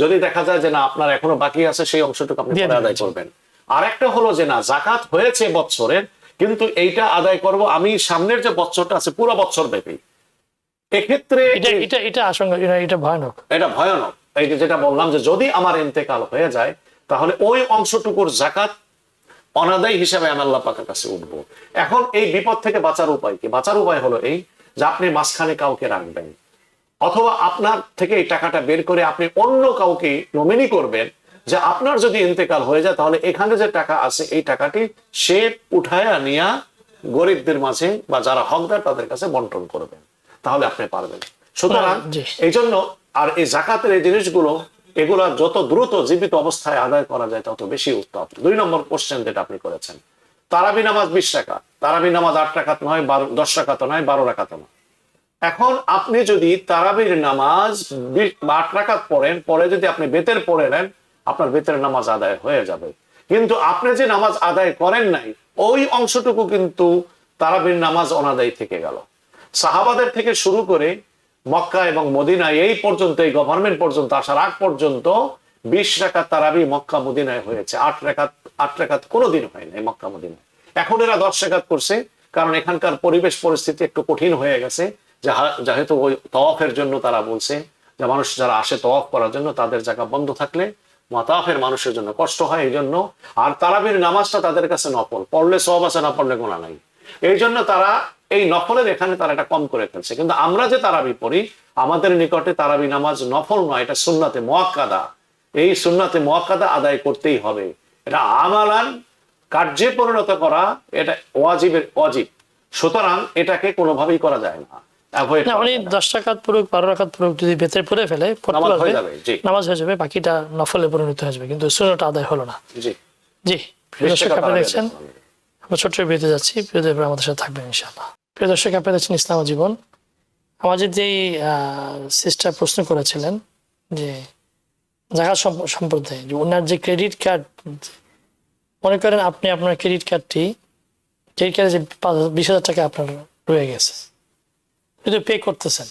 যদি দেখা যায় যে না আপনার এখনো বাকি আছে, সেই অংশটুকু আপনি পরে আদায় করবেন। আর একটা হলো যে না জাকাত হয়েছে বছরের, কিন্তু এইটা আদায় করব আমি সামনের যে বছরটা আছে পুরো বছর ব্যাপী। এক্ষেত্রে এটা আশঙ্কা, এটা ভয়ানক, এটা ভয়ানক। এই যে যেটা বললাম যে যদি আমার ইন্তেকাল হয়ে যায় তাহলে ওই অংশটুকুর জাকাত অনাদায়ী হিসাবে আমি আল্লাহ পাকের কাছে উঠবো। এখন এই বিপদ থেকে বাঁচার উপায় কি? বাঁচার উপায় হলো এই যে আপনি মাঝখানে কাউকে রাখবেন, অথবা আপনার থেকে এই টাকাটা বের করে আপনি অন্য কাউকে নমিনি করবেন যে আপনার যদি ইন্তেকাল হয়ে যায় তাহলে এখানে যে টাকা আছে এই টাকাটি সে উঠায়া নিয়া গরিবদের মাঝে বা যারা হকদার তাদের কাছে বন্টন করবেন, তাহলে আপনি পারবেন। সুতরাং এই জন্য আর এই জাকাতের এই জিনিসগুলো এগুলা যত দ্রুত জীবিত অবস্থায় আদায় করা যায় তত বেশি উত্তম। 2 নম্বর কোশ্চেন যেটা আপনি করেছেন, তারাবি নামাজ 20 টাকা, তারাবি নামাজ 8 রাকাত নয়, 10 রাকাত নয়, 12 রাকাত নয়। এখন আপনি যদি তারাবির নামাজ 8 রাকাত পড়েন, পরে যদি আপনি বেতের পড়ে নেন, আপনার বেতের নামাজ আদায় হয়ে যাবে। কিন্তু আপনি যে নামাজ আদায় করেন নাই ওই অংশটুকু কিন্তু তারাবির নামাজ অনাদায়ী থেকে গেল। সাহাবাদের থেকে শুরু করে মক্কা এবং মদিনায় এই পর্যন্ত, এই গভর্নমেন্ট পর্যন্ত আসার আগ পর্যন্ত 20 রাকাত তারাবি মক্কা মদিনায় হয়েছে। 8 রাকাত কোনোদিন হয় নাই মক্কা মদিনায়। এখন এরা 10 রাকাত করছে, কারণ এখানকার পরিবেশ পরিস্থিতি একটু কঠিন হয়ে গেছে। যেহেতু ওই তওয়াফের জন্য তারা বলছে যে মানুষ যারা আসে তওয়াফ করার জন্য তাদের জায়গা বন্ধ থাকলে মাতাফের মানুষের জন্য কষ্ট হয়, এই জন্য। আর তারাবির নামাজটা তাদের কাছে নফল, পড়লে সওয়াব আছে, না পড়লে গুনাহ নাই। এই জন্য তারা এই নফলের এখানে তারা এটা কম করে ফেলছে। কিন্তু আমরা যে তারাবি পড়ি, আমাদের নিকটে তারাবি নামাজ নফল নয়, এটা সুন্নাতে মুআক্কাদা। এই সুন্নাতে মুআক্কাদা আদায় করতেই হবে। এটা আমালান কার্যে পরিণত করা, এটা ওয়াজিব। সুতরাং এটাকে কোনোভাবেই করা যায় না। উনি 10 রাকাত পড়ুক, 12 রাকাত পড়ুক, যদি বেতের পড়ে ফেলে নামাজ হয়ে যাবে, বাকিটা নফলে পরিণত হয়ে যাবে, কিন্তু সুন্নতটা আদায় হলো না। জি জি, দেখছেন আমরা ছোট্ট বিরতি যাচ্ছি, বিরতির পর আমাদের সাথে থাকবেন ইনশাআল্লাহ। প্রিয় দর্শক, আপনারা দেখছেন ইসলাম ও জীবন। আমাদের যে সিস্টার প্রশ্ন করেছিলেন যে জাকাত সম্পর্কে, যে ওনার যে ক্রেডিট কার্ড, মনে করেন আপনি আপনার ক্রেডিট কার্ডে যে 20,000 টাকা আপনার রয়ে গেছে, যদি পে করতেছেন,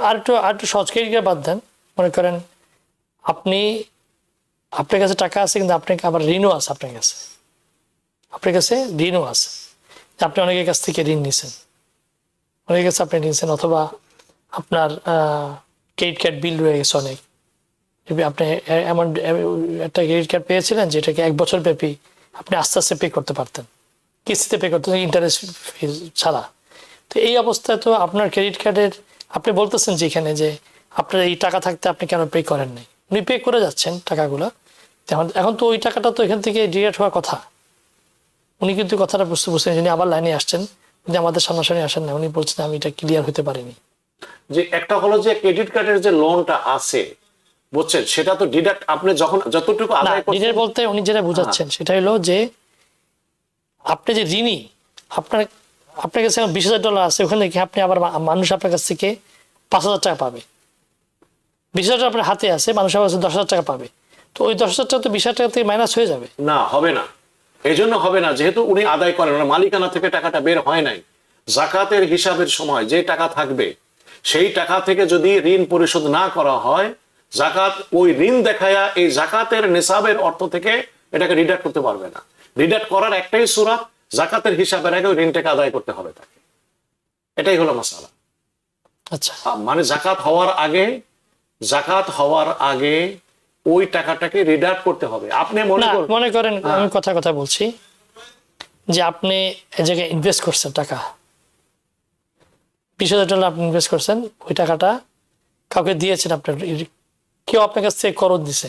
আর একটু সহজ, ক্রেডিট কার্ড বাদ দেন, মনে করেন আপনার কাছে টাকা আছে কিন্তু আপনাকে আবার ঋণও আছে, আপনার কাছে ঋণও আছে, আপনি অনেকের কাছ থেকে ঋণ নিছেন, অনেকের কাছে আপনি নিয়েছেন, অথবা আপনার ক্রেডিট কার্ড বিল রয়ে গেছে অনেক, আপনি এমন একটা ক্রেডিট কার্ড পেয়েছিলেন যেটাকে 1 বছর ব্যাপী আপনি আস্তে আস্তে পে করতে পারতেন, কিস্তিতে পে করতেন, ইন্টারেস্ট ছাড়া। তো এই অবস্থায় তো আপনার ক্রেডিট কার্ডের, আপনি বলতেছেন যেখানে যে আপনার এই টাকা থাকতে আপনি কেন পে করেন নাই, উনি পে করে যাচ্ছেন টাকাগুলো, এখন তো ওই টাকাটা তো এখান থেকে ডিরেক্ট হওয়ার কথা। উনি কিন্তু কথাটা বুঝতেন, যিনি আবার লাইনে আসছেন, যদি আমাদের সামনাসামনি আসেন না, উনি বলছেন আমি এটা ক্লিয়ার হতে পারিনি। যে একটা হলো যে ক্রেডিট কার্ডের যে লোনটা আছে, বুঝছেন, সেটা তো ডিডাক্ট আপনি যখন যতটুকু আদায় করছেন, ডিরেক্ট বলতে উনি যেটা বুঝাচ্ছেন সেটা হলো যে আপনি যে ঋণী, আপনার কাছে $20,000 আছে, ওখানে থেকে আপনি আবার মানুষ আপনার কাছ থেকে 5,000 টাকা পাবে। 20,000 টাকা আপনার হাতে আছে, মানুষ আপনার কাছে 10,000 টাকা পাবে, তো ওই 10,000 টাকা তো 20,000 টাকা থেকে মাইনাস হয়ে যাবে। না, হবে না, এই জন্য হবে না, যেহেতু উনি আদায় করেন, মালিকানা থেকে টাকাটা বের হয় নাই। জাকাতের হিসাবের সময় যে টাকা থাকবে, সেই টাকা থেকে যদি ঋণ পরিশোধ না করা হয়, জাকাত ওই ঋণ দেখায়া এই জাকাতের নিসাবের অর্থ থেকে এটাকে রিডাক্ট করতে পারবে না। রিডাক্ট করার একটাই সূরা, জাকাতের হিসাবের আগে ওই ঋণটাকে আদায় করতে হবে তাকে। এটাই হলো মাসালা। আচ্ছা, মানে জাকাত হওয়ার আগে ওই টাকাটাকে রিডাক্ট করতে হবে। আপনি মনে করেন আমি কথা বলছি যে আপনি এই জায়গায় ইনভেস্ট করছেন টাকা, $20,000 আপনি ইনভেস্ট করছেন, ওই টাকাটা কাউকে দিয়েছেন, কেউ আপনার কাছ থেকে করজ দিছে,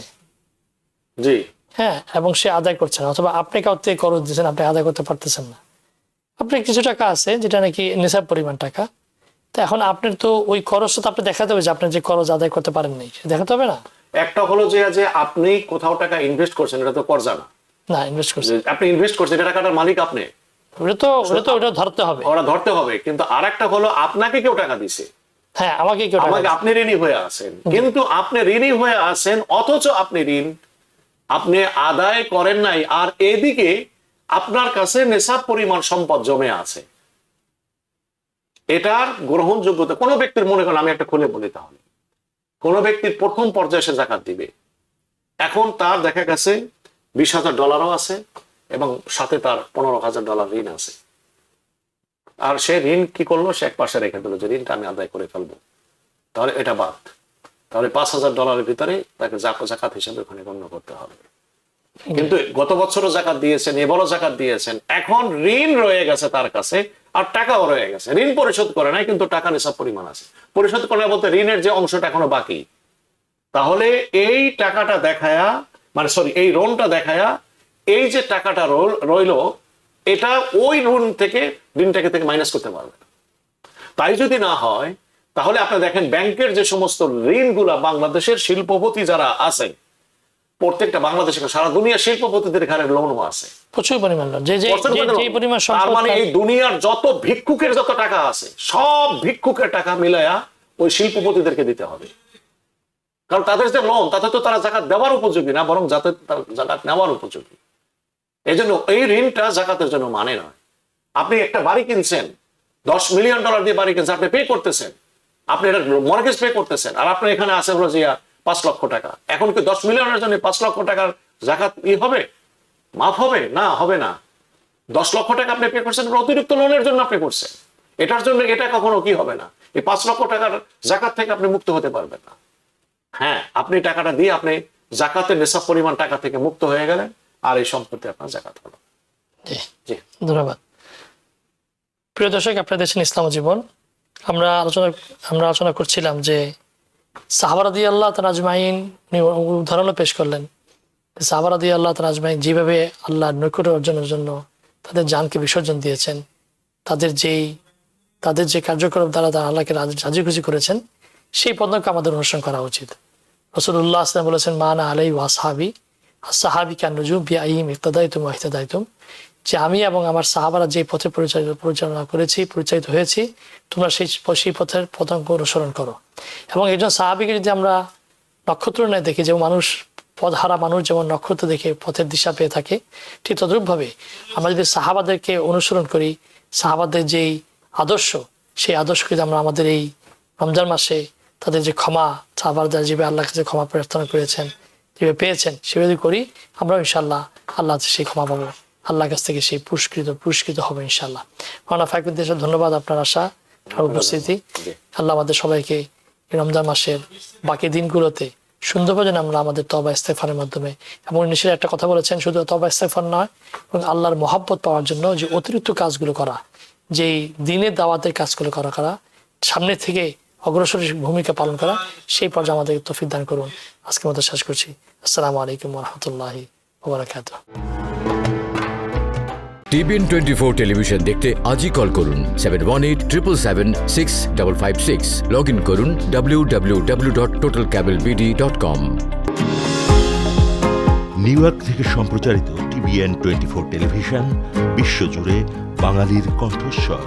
জি হ্যাঁ, এবং সে আদায় করছে না, অথবা আপনি কাউ থেকে করজ দিচ্ছেন, আপনি আদায় করতে পারতেছেন না, আপনার কিছু টাকা আছে যেটা নাকি নিসাব পরিমাণ টাকা, তো এখন আপনার তো ওই খরচটা তো আপনি দেখাতে হবে যে আপনার যে খরচ আদায় করতে পারেন নাই, দেখাতে হবে না। একটা হলো যে আপনি কোথাও টাকা ইনভেস্ট করছেন, এটা তো কর্জা না, ইনভেস্ট করছেন, আপনি ইনভেস্ট করছেন, এটা টাকাটার মালিক আপনি, ওটা ধরতে হবে, ওরা ধরতে হবে। কিন্তু আরেকটা হলো আপনাকে কেউ টাকা দিছে, হ্যাঁ, আমাকে আপনি ঋণী হয়ে আছেন, কিন্তু আপনি ঋণী হয়ে আছেন, অথচ আপনি ঋণ আপনি আদায় করেন নাই, আর এদিকে আপনার কাছে নেশাব পরিমাণ সম্পদ জমে আছে। এটার গ্রহণযোগ্যতা কোনো ব্যক্তির, মনে করেন আমি একটা খুলে বলি, তাহলে কোন ব্যক্তির প্রথম পর্যায়ে সে জাকাত দিবে, এখন তার দেখা গেছে $20,000 আছে এবং সাথে তার $15,000 ঋণ আছে, আর সে ঋণ কি করলো, সে এক পাশে রেখে দিল যে ঋণটা আমি আদায় করে ফেলবো, তাহলে এটা বাদ, তাহলে $5,000 ভিতরে তাকে জাকাত হিসেবে ওখানে গণ্য করতে হবে। কিন্তু গত বছরও জাকাত দিয়েছেন, এবারও জাকাত দিয়েছেন, এখন ঋণ রয়ে গেছে তার কাছে, আর টাকাও রয়ে গেছে, ঋণ পরিশোধ করে নাই কিন্তু টাকা নিসাব পরিমাণ আছে, পরিশোধ করে বলতে ঋণের যে অংশটা এখনো বাকি, তাহলে এই টাকাটা দেখায়া, মানে সরি, এই ঋণটা দেখায়া এই যে টাকাটা রইলো, এটা ওই ঋণটাকে থেকে মাইনাস করতে পারবে না। তাই যদি না হয়, তাহলে আপনি দেখেন ব্যাংকের যে সমস্ত ঋণগুলা বাংলাদেশের শিল্পপতি যারা আছে, প্রত্যেকটা বাংলাদেশে, সারা দুনিয়ার শিল্পপতিদের ঘরে লোনও আছে, প্রচুর পরিমাণ লোন, তার মানে এই দুনিয়ার যত ভিক্ষুকের যত টাকা আছে, সব ভিক্ষুকের টাকা মিলায়া ওই শিল্পপতিদেরকে দিতে হবে, কারণ তাদের যে লোন, তাতে তো তারা জাকাত দেওয়ার উপযোগী না, বরং জাকাত নেওয়ার উপযোগী। এই জন্য এই ঋণটা জাকাতের জন্য মানে নয়। আপনি একটা বাড়ি কিনছেন, $10 মিলিয়ন দিয়ে বাড়ি কিনছেন, আপনি পে করতেছেন, আপনি এটা মর্গেজ পে করতেছেন, আর আপনার এখানে আছে হলো যে 5 লক্ষ টাকা, এখন কি 10 মিলিয়নের জন্য 5 লক্ষ টাকার জাকাত হবে, মাফ হবে? না, হবে না। 10 লক্ষ টাকা আপনি পে করছেন, অতিরিক্ত লোনের জন্য আপনি করছেন, এটার জন্য এটা কখনো কি হবে না, এই 5 লক্ষ টাকার জাকাত থেকে আপনি মুক্ত হতে পারবেন না। হ্যাঁ, আপনি টাকাটা দিয়ে আপনি জাকাতের নেশাব পরিমাণ টাকা থেকে মুক্ত হয়ে গেলেন, আর এই সম্পত্তি আপনার জাকাত হলো। জি, ধন্যবাদ। প্রিয় দর্শক, আপনারা দেখছেন ইসলাম ও জীবন। আমরা আলোচনা করছিলাম যে সাহাবা রাদিয়াল্লাহু তাআলা আজমাইন, উদাহরণও পেশ করলেন, সাহাবা রাদিয়াল্লাহু তাআলা আজমাইন যেভাবে আল্লাহর নৈকট্য অর্জনের জন্য তাদের জানকে বিসর্জন দিয়েছেন, তাদের যে কার্যক্রম দ্বারা তারা আল্লাহকে রাজি খুশি করেছেন, সেই পদ্ধতিকে আমাদের অনুসরণ করা উচিত। রাসূলুল্লাহ সাল্লাল্লাহু আলাইহি ওয়াসাল্লাম বলেছেন, মানা আলাইহি ওয়া আসহাবি, আসহাবি কান নুজুম বিআইহিম ইক্তাদাইতুম ওয়া ইহতাদাইতুম, যে আমি এবং আমার সাহাবারা যে পথে পরিচালনা করেছি, পরিচালিত হয়েছি, তোমরা সেই পথের পথঙ্গ অনুসরণ করো। এবং একজন সাহাবিকে যদি আমরা নক্ষত্র নয় দেখি, যেমন মানুষ পথহারা মানুষ যেমন নক্ষত্র দেখে পথের দিশা পেয়ে থাকে, ঠিক তদ্রূপভাবে আমরা যদি সাহাবাদেরকে অনুসরণ করি, সাহাবাদের যেই আদর্শ, সেই আদর্শকে যদি আমরা আমাদের এই রমজান মাসে তাদের যে ক্ষমা, সাহাবারা যেভাবে আল্লাহর কাছে ক্ষমা প্রার্থনা করেছেন, যেভাবে পেয়েছেন, সেভাবে করি, আমরা ইনশাল্লাহ আল্লাহ সেই ক্ষমা পাবো, আল্লাহর কাছ থেকে সেই পুরস্কৃত হবে ইনশাল্লাহ। মাওলানা ফাইকুদ্দিন সাহেব, ধন্যবাদ আপনার আসা, আপনার উপস্থিতি। আল্লাহ আমাদের সবাইকে এই রমজান মাসের বাকি দিনগুলোতে সুন্দরভাবে যেন আমরা আমাদের তওবা ইস্তেগফারের মাধ্যমে, এবং নিশ্চয়ই একটা কথা বলেছেন, শুধু তওবা ইস্তেগফার নয়, এবং আল্লাহর মহব্বত পাওয়ার জন্য যে অতিরিক্ত কাজগুলো করা, যেই দিনের দাওয়াতের কাজগুলো করা, সামনে থেকে অগ্রসর ভূমিকা পালন করা, সেই পর্যায়ে আমাদের তৌফিক দান করুন। আজকের মতো শেষ করছি। আসসালামু আলাইকুম ওয়া রাহমাতুল্লাহি ওয়া বারাকাতুহু। TBN 24 টেলিভিশন দেখতে আজই কল করুন 7187776556। লগ ইন করুন www.totalcablebd.com। নিউ ইয়র্ক থেকে সম্প্রচারিত TBN 24 টেলিভিশন বিশ্বজুড়ে বাঙালির কণ্ঠস্বর।